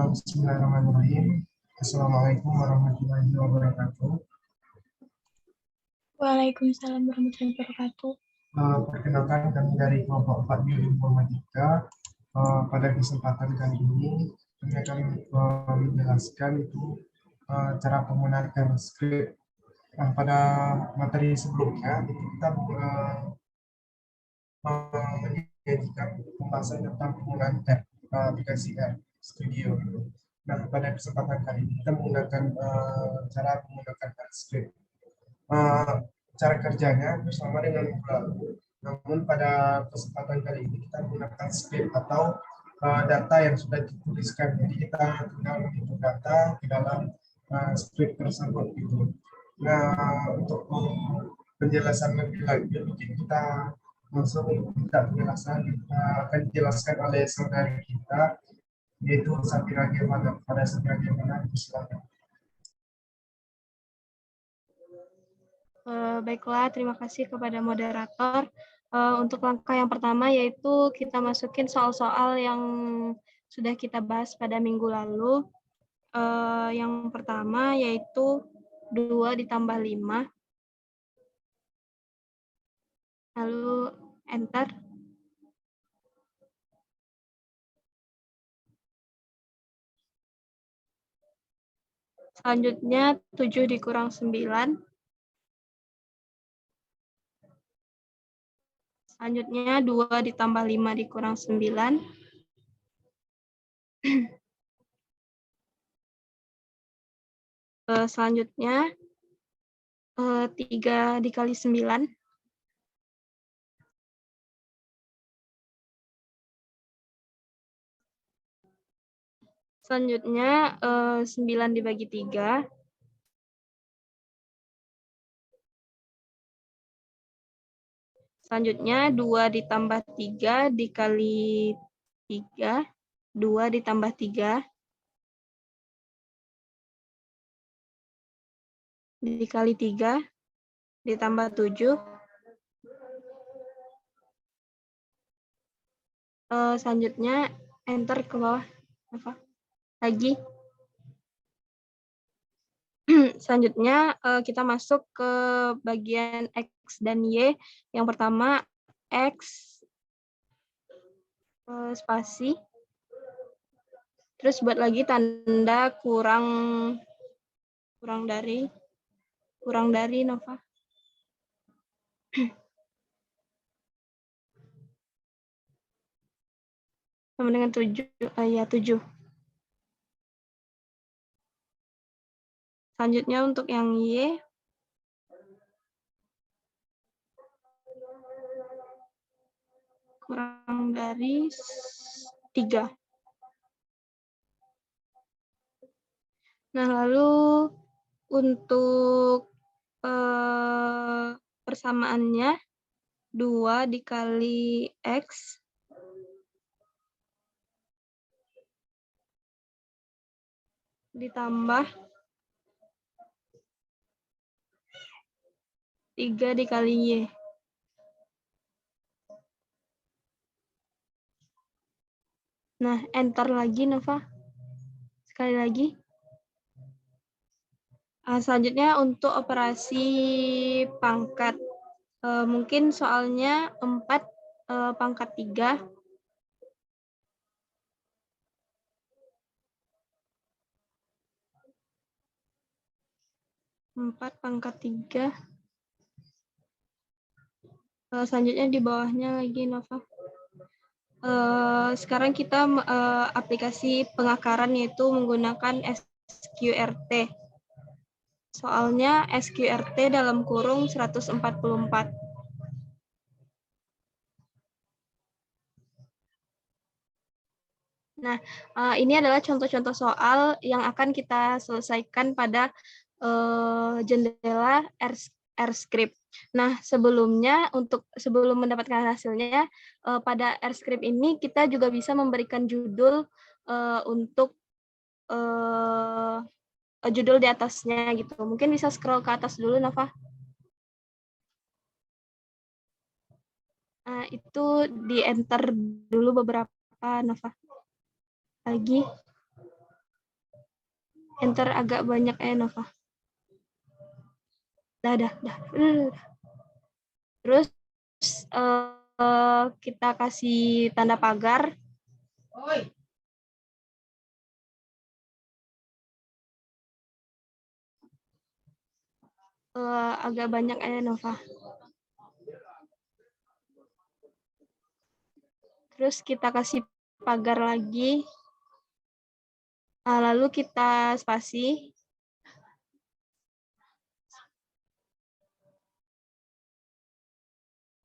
Bismillahirrahmanirrahim. Assalamualaikum warahmatullahi wabarakatuh. Waalaikumsalam warahmatullahi wabarakatuh. Perkenalkan kami dari kelompok 4 Bioinformatika. Pada kesempatan kali ini kami akan menjelaskan itu cara menggunakan script. Pada materi sebelumnya itu kita menyajikan pembahasan tentang penggunaan tab aplikasi R Studio. Nah, pada kesempatan kali ini kita menggunakan cara menggunakan script. Cara kerjanya bersama dengan lalu. Namun pada kesempatan kali ini kita menggunakan script atau data yang sudah dituliskan. Jadi kita tinggal menginput data di dalam script tersebut gitu. Nah, untuk penjelasan lebih lanjut mungkin kita langsung minta penjelasan akan dijelaskan oleh saudari kita yaitu Safira Gimana. Pada Safira Gimana, silakan. Baiklah, terima kasih kepada moderator. Untuk langkah yang pertama yaitu kita masukin soal-soal yang sudah kita bahas pada minggu lalu. Yang pertama yaitu 2 ditambah 5. Lalu enter. Selanjutnya 7 dikurang 9. Selanjutnya 2 ditambah 5 dikurang 9. Selanjutnya 3 dikali 9. Selanjutnya 9 dibagi 3. Selanjutnya 2 ditambah 3 dikali 3. 2 ditambah 3 dikali 3 ditambah 7. Selanjutnya enter ke bawah. Lagi. Selanjutnya kita masuk ke bagian X dan Y. Yang pertama X spasi. Terus buat lagi tanda kurang dari Nova. Sama dengan 7. Ya 7. Selanjutnya untuk yang Y. Kurang dari 3. Nah, lalu untuk persamaannya 2 dikali X ditambah 3 dikali Y. Nah, enter lagi, Nova. Sekali lagi. Selanjutnya untuk operasi pangkat. Mungkin soalnya 4 pangkat 3. 4 pangkat 3. Selanjutnya di bawahnya lagi, Nova. Sekarang kita aplikasi pengakaran yaitu menggunakan SQRT. Soalnya SQRT dalam kurung 144. Nah, ini adalah contoh-contoh soal yang akan kita selesaikan pada jendela R-script. Nah, sebelum mendapatkan hasilnya, pada R-script ini kita juga bisa memberikan judul untuk judul di atasnya gitu. Mungkin bisa scroll ke atas dulu, Nova. Itu di enter dulu beberapa, Nova. Lagi. enter agak banyak Nova. Dah. Terus kita kasih tanda pagar. Agak banyak Nova. Terus kita kasih pagar lagi. Lalu kita spasi.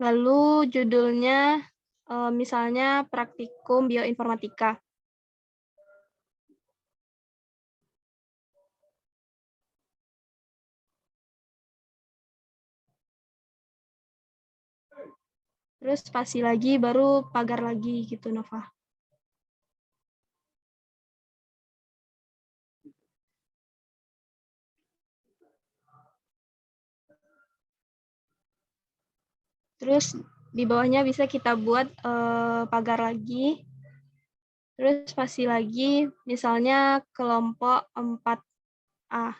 Lalu judulnya misalnya praktikum bioinformatika. Terus spasi lagi, baru pagar lagi gitu, Nova. Terus di bawahnya bisa kita buat pagar lagi. Terus spasi lagi, misalnya kelompok 4A.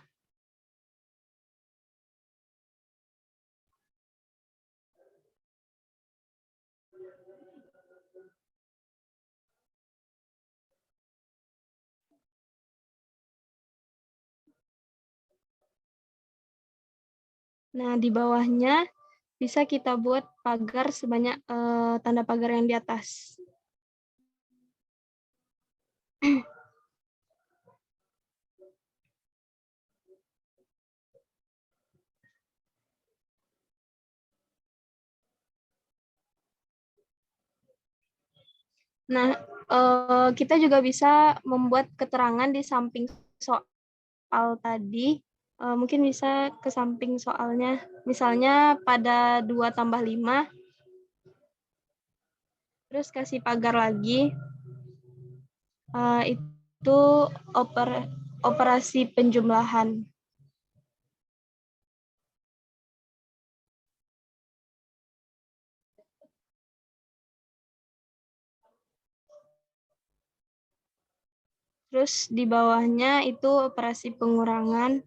Nah, di bawahnya bisa kita buat pagar sebanyak tanda pagar yang di atas. Nah, kita juga bisa membuat keterangan di samping soal tadi. Mungkin bisa ke samping soalnya. Misalnya pada 2+5, terus kasih pagar lagi. Itu operasi penjumlahan. Terus di bawahnya itu operasi pengurangan.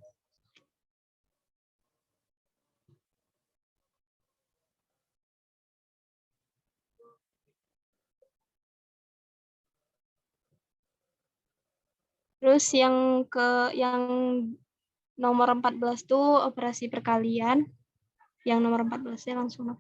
Terus yang nomor 14 itu operasi perkalian. Yang nomor 14-nya langsung.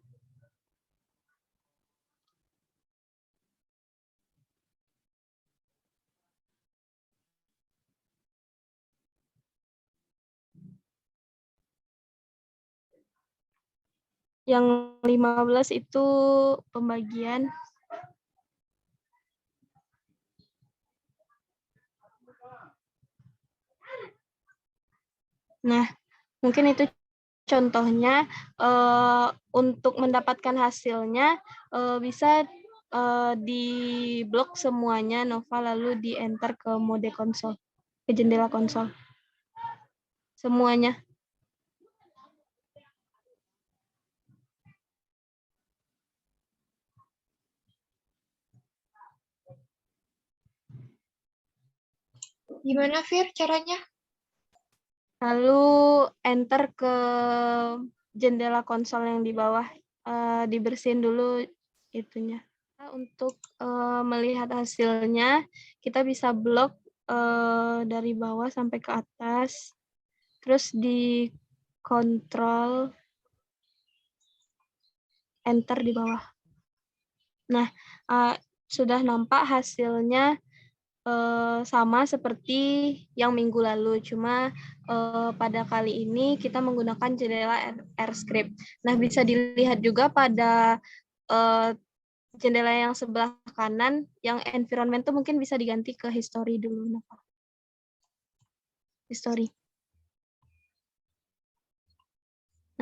Yang 15 itu pembagian. Nah, mungkin itu contohnya. Untuk mendapatkan hasilnya bisa di blok semuanya, Nova, lalu di enter ke mode konsol, ke jendela konsol. Semuanya. Gimana, Fir, caranya? Lalu enter ke jendela konsol yang di bawah. Dibersihin dulu itunya. Untuk melihat hasilnya, kita bisa blok dari bawah sampai ke atas. Terus di kontrol, enter di bawah. Nah, sudah nampak hasilnya sama seperti yang minggu lalu, cuma pada kali ini kita menggunakan jendela AirScript. Nah, bisa dilihat juga pada jendela yang sebelah kanan, yang environment itu mungkin bisa diganti ke history dulu. History.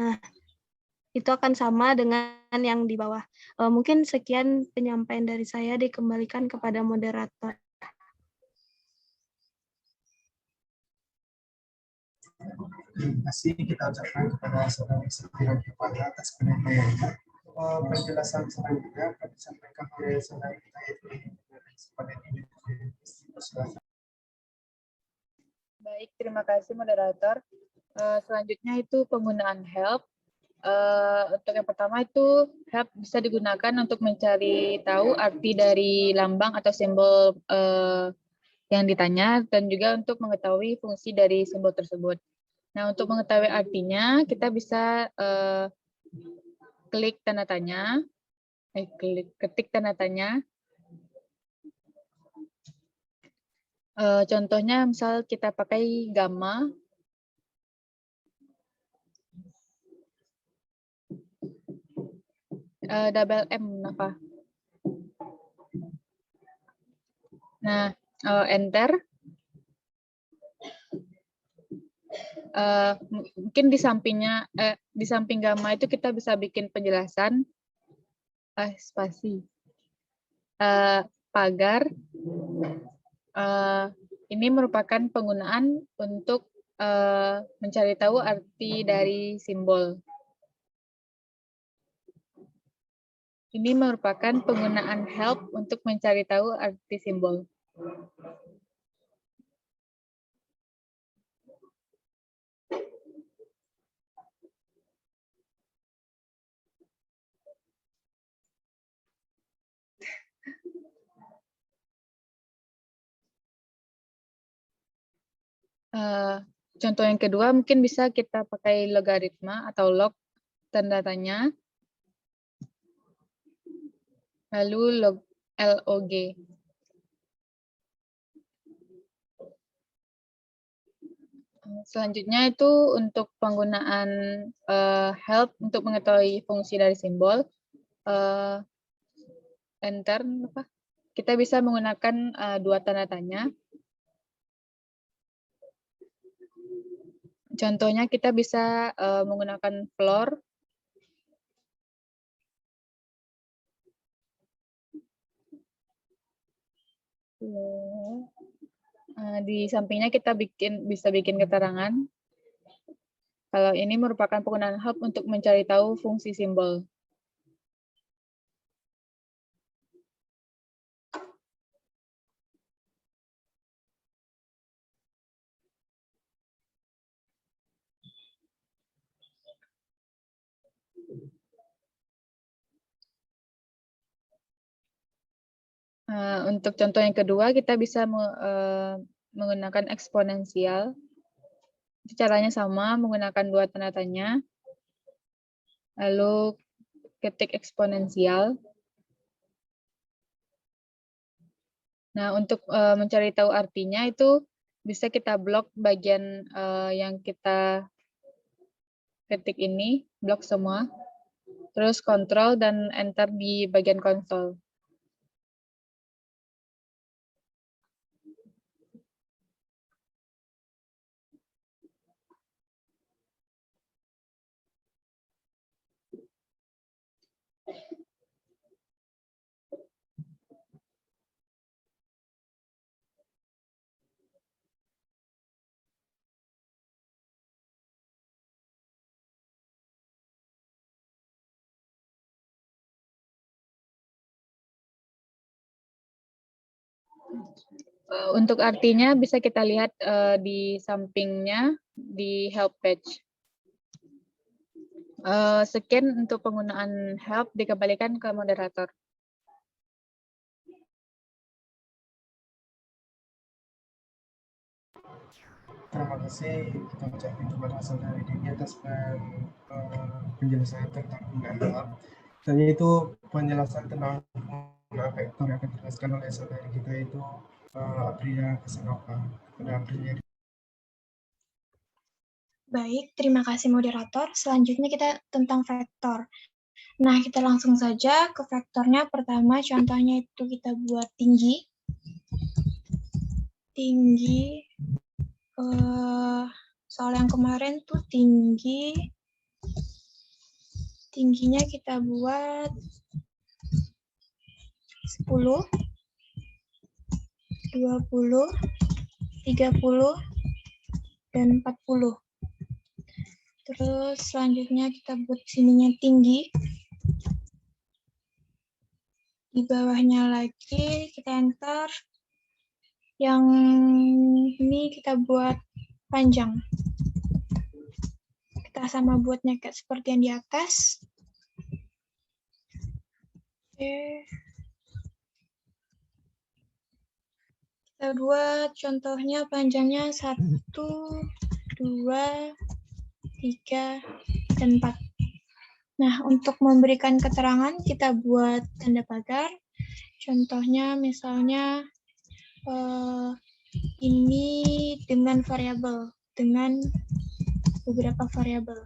Nah, itu akan sama dengan yang di bawah. Mungkin sekian penyampaian dari saya, dikembalikan kepada moderator. Terima kasih kita ucapkan kepada saudara Septian Kepala atas penyampaiannya. Penjelasan selanjutnya akan disampaikan oleh saudara kita, yaitu pada ini. Baik, terima kasih moderator. Selanjutnya itu penggunaan help. Untuk yang pertama itu help bisa digunakan untuk mencari tahu arti dari lambang atau simbol yang ditanya dan juga untuk mengetahui fungsi dari simbol tersebut. Nah, untuk mengetahui artinya kita bisa klik tanda tanya, ketik tanda tanya. Contohnya misal kita pakai gamma. Double M, Nafa. Nah, enter. Mungkin di sampingnya, di samping gamma itu kita bisa bikin penjelasan, spasi, pagar. Ini merupakan penggunaan untuk mencari tahu arti dari simbol. Ini merupakan penggunaan help untuk mencari tahu arti simbol. Contoh yang kedua mungkin bisa kita pakai logaritma atau log tanda tanya, lalu log. Selanjutnya itu untuk penggunaan help untuk mengetahui fungsi dari simbol. Enter, kita bisa menggunakan dua tanda tanya. Contohnya kita bisa menggunakan floor. Di sampingnya kita bisa bikin keterangan. Kalau ini merupakan penggunaan help untuk mencari tahu fungsi simbol. Untuk contoh yang kedua, kita bisa menggunakan eksponensial. Caranya sama, menggunakan dua tanda tanya, lalu ketik eksponensial. Nah, untuk mencari tahu artinya itu bisa kita blok bagian yang kita ketik ini, blok semua, terus kontrol dan enter di bagian konsol. Untuk artinya bisa kita lihat di sampingnya di help page. Sekian untuk penggunaan help, dikembalikan ke moderator. Terima kasih kita ucapkan kepada saudari Dini atas penjelasan tentang penggunaan help. Dan itu penjelasan tentang penggunaan vektor yang akan dijelaskan oleh saudari kita itu Aprilia Casanova. Kepada Aprilia. Baik, terima kasih moderator. Selanjutnya kita tentang vektor. Nah, kita langsung saja ke vektornya. Pertama, contohnya itu kita buat tinggi. Soal yang kemarin tuh tingginya kita buat 10, 20, 30, dan 40. Terus selanjutnya kita buat sininya tinggi. Di bawahnya lagi kita enter. Yang ini kita buat panjang. Kita sama buatnya kayak seperti yang di atas. Oke. Kita buat contohnya panjangnya 1, 2, 3, dan 4. Nah, untuk memberikan keterangan, kita buat tanda pagar. Contohnya misalnya ini dengan variabel, dengan beberapa variabel.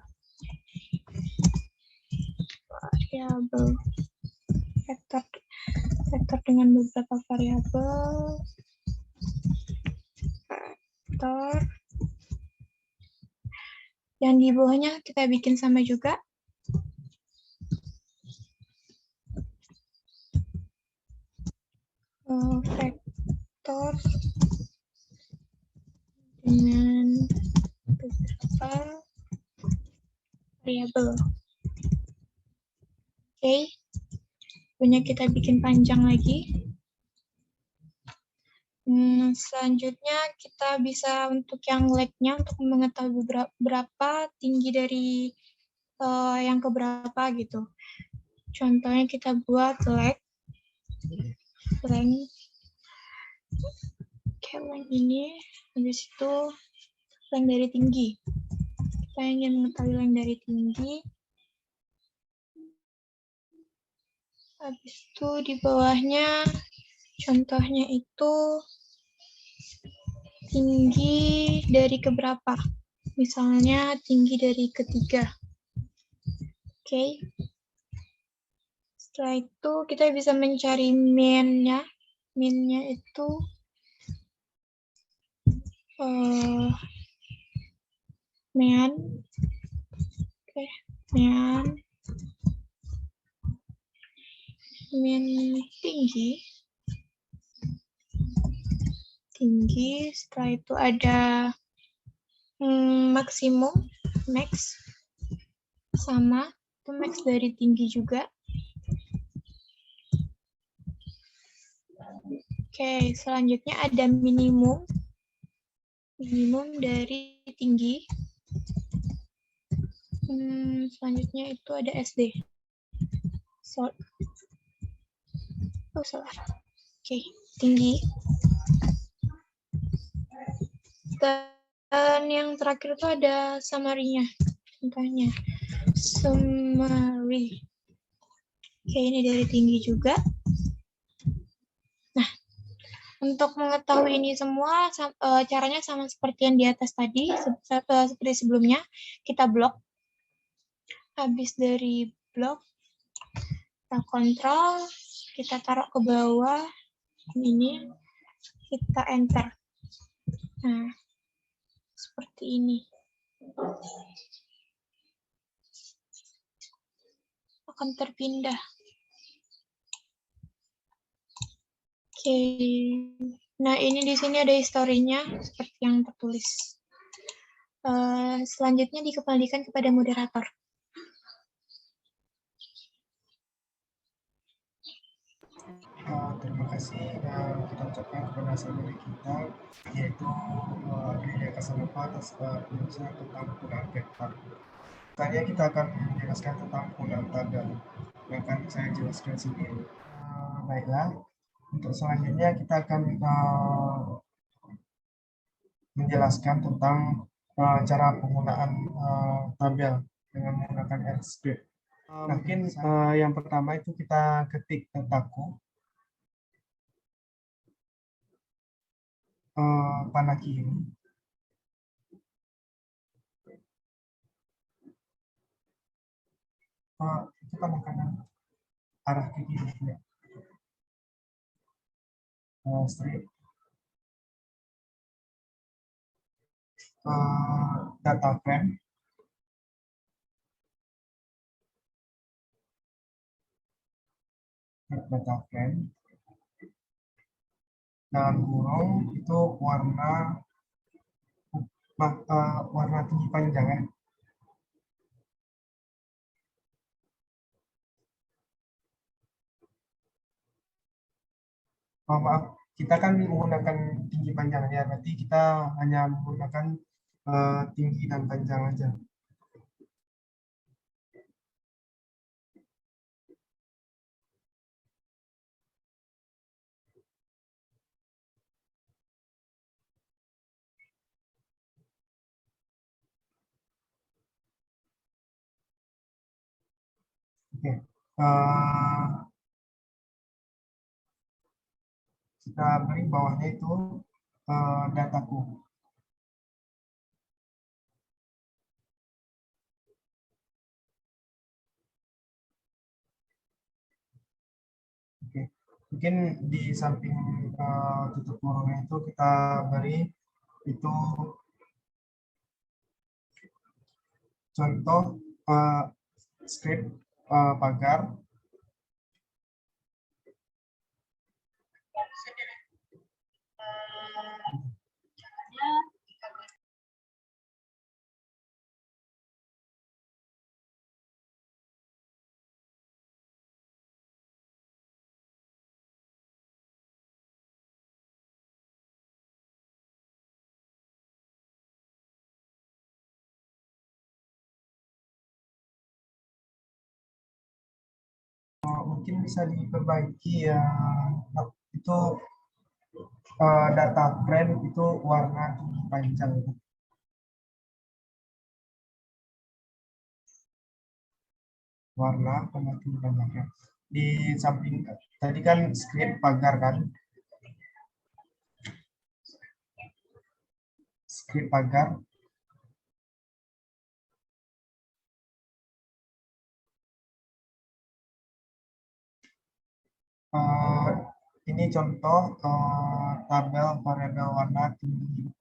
Vektor dengan beberapa variabel. Vektor. Yang di bawahnya kita bikin sama juga. Vektor dengan beberapa variabel. Oke. Punya kita bikin panjang lagi. Selanjutnya kita bisa untuk yang leg-nya untuk mengetahui berapa tinggi dari yang keberapa gitu. Contohnya kita buat leg ini, habis itu length dari tinggi. Kita ingin mengetahui length dari tinggi. Habis itu di bawahnya, contohnya itu tinggi dari keberapa. Misalnya tinggi dari ketiga. Oke. Setelah itu kita bisa mencari min-nya. Min-nya itu min. Oke, min tinggi. Setelah itu ada maksimum, max, sama itu max dari tinggi juga. Oke, selanjutnya ada minimum dari tinggi. Selanjutnya itu ada SD. Salah. Oke, tinggi. Dan yang terakhir itu ada summary-nya. Contohnya, summary. Oke, ini dari tinggi juga. Nah, untuk mengetahui ini semua, caranya sama seperti yang di atas tadi, seperti sebelumnya, kita blok. Habis dari blok, kita kontrol, kita taruh ke bawah, ini, kita enter. Nah, seperti ini. Akan terpindah. Oke. Nah, ini di sini ada historinya seperti yang tertulis. Selanjutnya dikembalikan kepada moderator. Terima kasih kita ucapkan kepada saudari kita, yaitu Adelia Kasanova atas penjelasan tentang penggunaan vektor. Tanya kita akan menjelaskan tentang penggunaan tanda yang akan saya jelaskan sini. Baiklah, untuk selanjutnya kita akan menjelaskan tentang cara penggunaan tabel dengan menggunakan R-script. Mungkin yang pertama itu kita ketik letakku. Panah kiri. Itu panah kanan. Arah ke kiri. Ya. Straight. Data frame. Data frame. Dalam kurung itu warna tinggi panjang ya. Maaf, kita kan menggunakan tinggi panjangnya, berarti kita hanya menggunakan tinggi dan panjang aja. Oke. Kita beri bawahnya itu dataku. Oke. Mungkin di samping tutup kurungnya itu kita beri itu contoh script pagar. Mungkin bisa diperbaiki ya, itu data frame itu warna tinggi panjang. Warna tinggi panjang ya. Di samping tadi kan script pagar kan, script pagar. Ini contoh tabel variabel warna tinggi.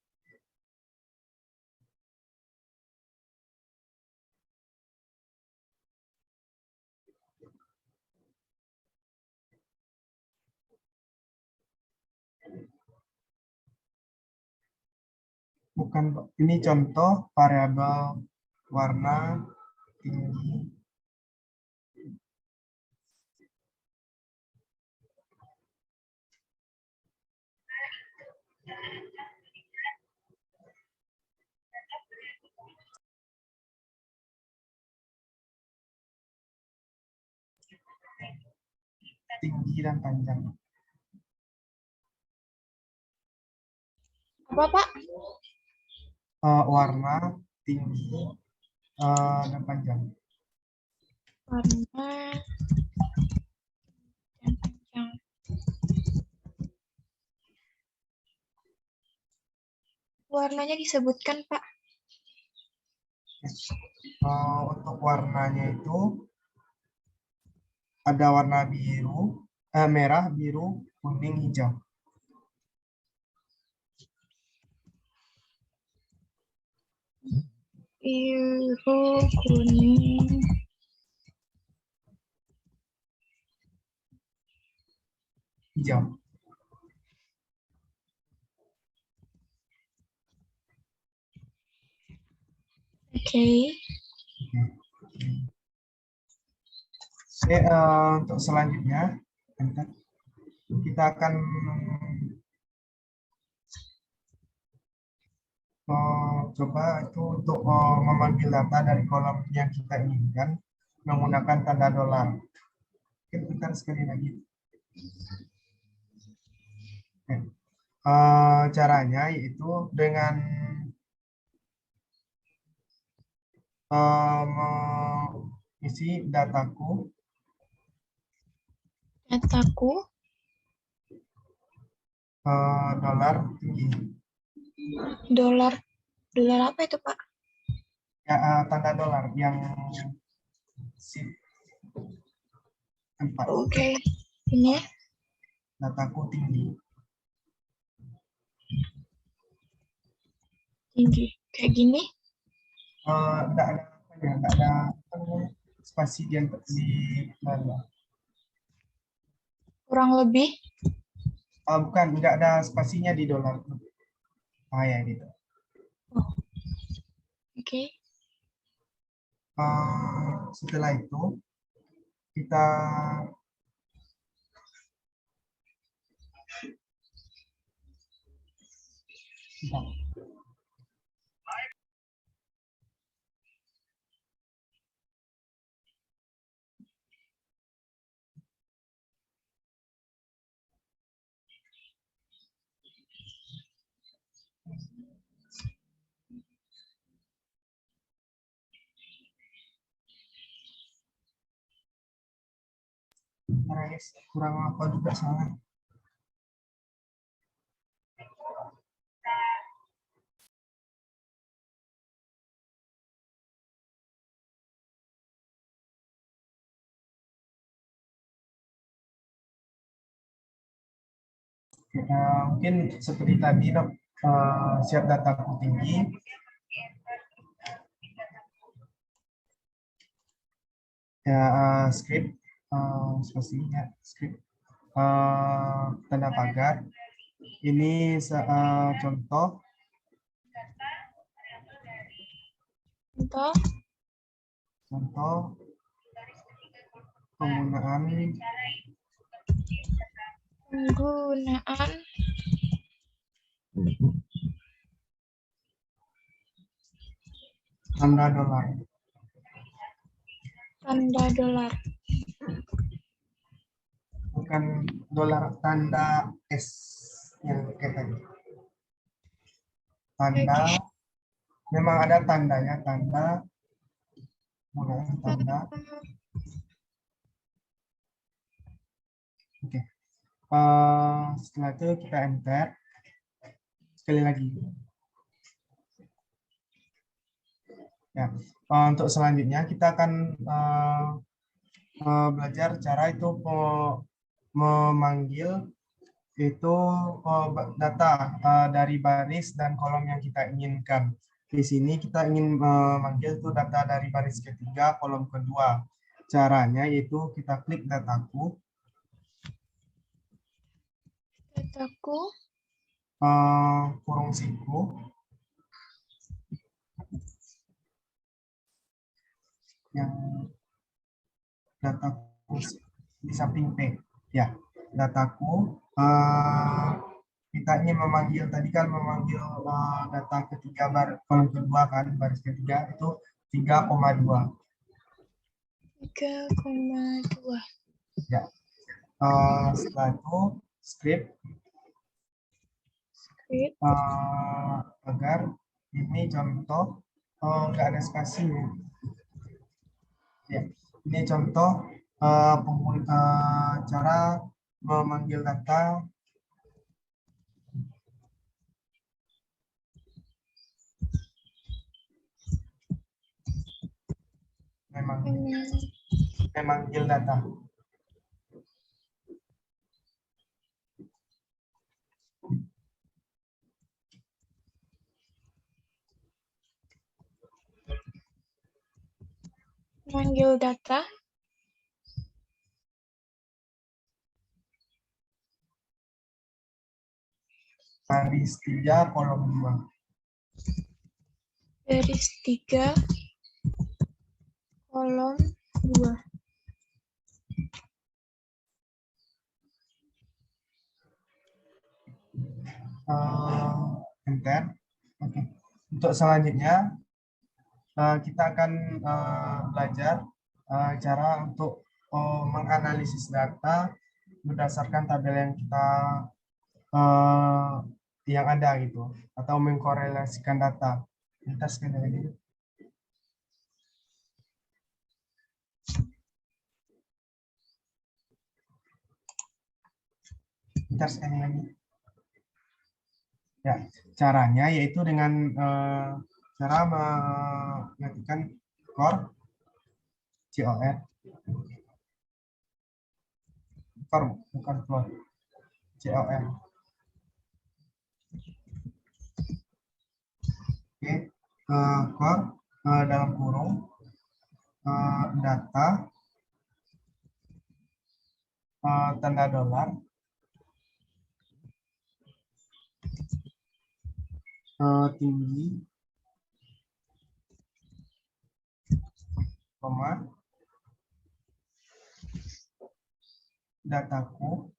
Bukan, ini contoh variabel warna tinggi. Tinggi dan panjang. Apa, Pak? Warna tinggi dan panjang. Warna dan panjang. Warnanya disebutkan, Pak. Untuk warnanya itu ada warna biru, merah, biru, kuning, hijau. Biru, kuning, hijau. Oke. Oke, untuk selanjutnya kita akan coba itu untuk memanggil data dari kolom yang kita inginkan menggunakan tanda dolar. Mungkin kita sekali lagi. Oke. Caranya yaitu dengan mengisi dataku dolar tinggi. Dolar apa itu, Pak? Ya, tanda dolar yang sip 4. Oke. Ini ya. Dataku tinggi. Tinggi. Kayak gini. Enggak ada apa ya, enggak ada spasi di bawah. Kurang lebih. Bukan, enggak ada spasinya di dolar. Ya gitu. Oh. Oke. Setelah itu kita guys, kurang apa juga salah. Mungkin seperti tadi dok, siap dataku tinggi. Ya, script, spasinya script, tanda pagar. Ini contoh penggunaan tanda dolar. Bukan dolar, tanda S yang kayak tadi. Tanda, memang ada tandanya, tanda, mulai tanda. Oke. Setelah itu kita enter. Sekali lagi. Ya, untuk selanjutnya kita akan belajar cara itu memanggil itu data dari baris dan kolom yang kita inginkan. Di sini kita ingin memanggil itu data dari baris ketiga, kolom kedua. Caranya yaitu kita klik dataku. Kurung siku. Yang dataku di samping P. Ya, dataku. Kita ingin memanggil, tadi kan memanggil data ketiga, kolom kedua kan, baris ketiga itu 3,2. 3,2. Ya. Setelah itu script. Agar ini contoh, nggak ada spasi. Ya, ini contoh cara memanggil data memanggil data. Manggil data. Baris 3, kolom 2. Baris 3, kolom 2. Enter. Oke. Untuk selanjutnya kita akan belajar cara untuk menganalisis data berdasarkan tabel yang kita yang ada gitu, atau mengkorelasikan data. Kita sekali lagi. Kita sekali lagi. Ya, caranya yaitu dengan cara mengetikkan core bukan floor, COR. Oke, core dalam kurung data tanda dolar tinggi koma dataku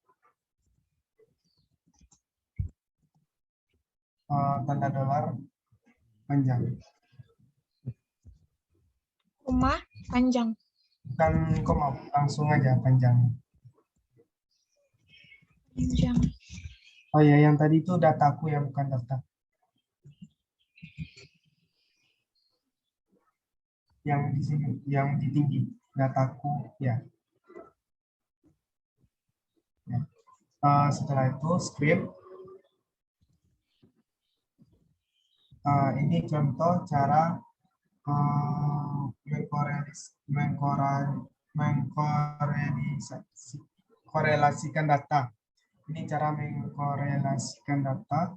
tanda dolar panjang. Koma panjang. Bukan koma, langsung aja panjang. Panjang. Oh ya, yang tadi itu dataku ya, bukan data. Yang di sini, yang di tinggi, dataku ya. Setelah itu script. Ini contoh cara korelasikan data. Ini cara mengkorelasikan data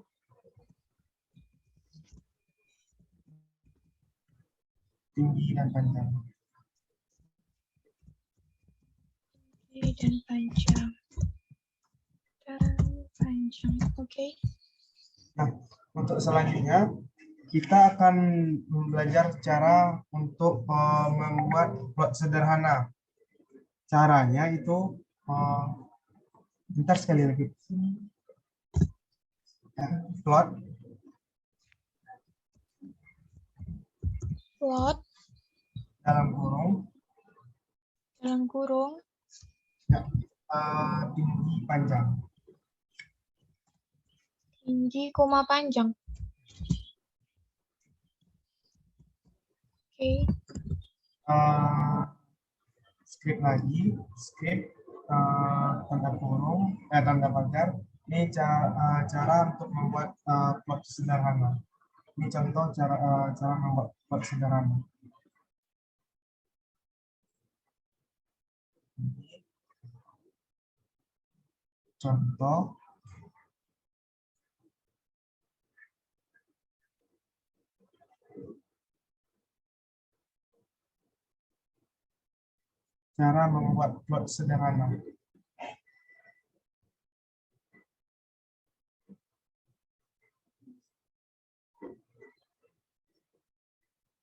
tinggi dan panjang. Tinggi dan panjang. Panjang, oke. Nah, untuk selanjutnya kita akan belajar cara untuk membuat plot sederhana. Caranya itu bentar sekali lagi. Plot dalam kurung ya, tinggi panjang. Tinggi, koma panjang. Oke. Script lagi, script tanda kurung, tanda pagar. Ini cara untuk membuat plot sederhana. Ini contoh cara membuat plot sederhana. Ini contoh cara membuat plot sederhana.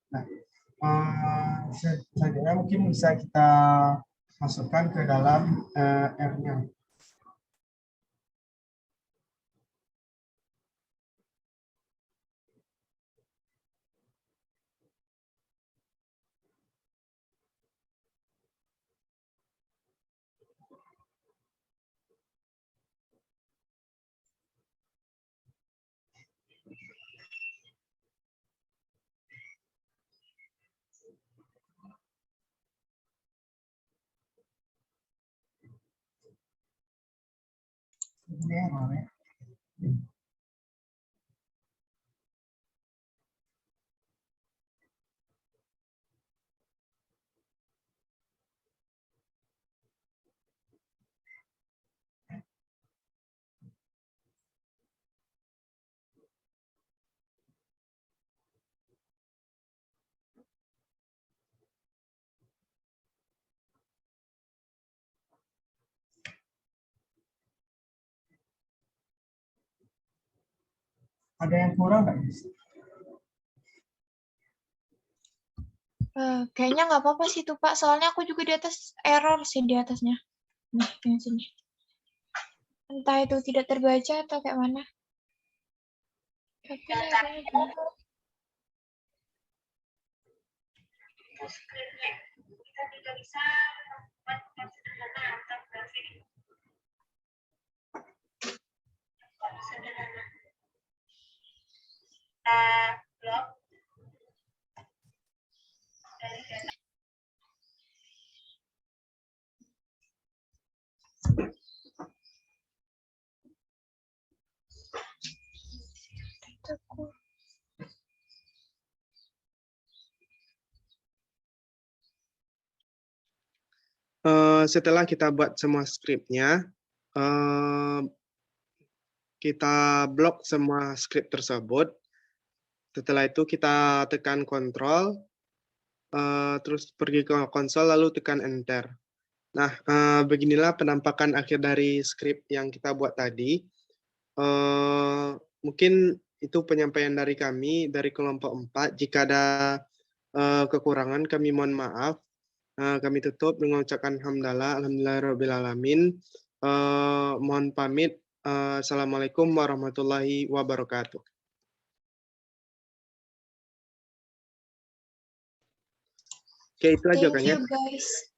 Nah, selanjutnya mungkin bisa kita masukkan ke dalam R-nya. Ini error ya. Ada yang kurang nggak, Miss? Kayaknya nggak apa-apa sih tuh Pak, soalnya aku juga di atas error sih di atasnya. Nih, yang sini. Entah itu tidak terbaca atau kayak mana. Tapi kayaknya gini. Kita tidak bisa membuat plot sederhana atau grafik plot sederhana. Blok dari data. Setelah kita buat semua skripnya, kita blok semua skrip tersebut. Setelah itu kita tekan Ctrl, terus pergi ke konsol, lalu tekan Enter. Nah, beginilah penampakan akhir dari skrip yang kita buat tadi. Mungkin itu penyampaian dari kami, dari kelompok 4. Jika ada kekurangan, kami mohon maaf. Kami tutup dengan ucapan hamdalah, alhamdulillahirrahmanirrahim. Mohon pamit. Assalamualaikum warahmatullahi wabarakatuh. Oke, itu aja kan ya. Thank you guys.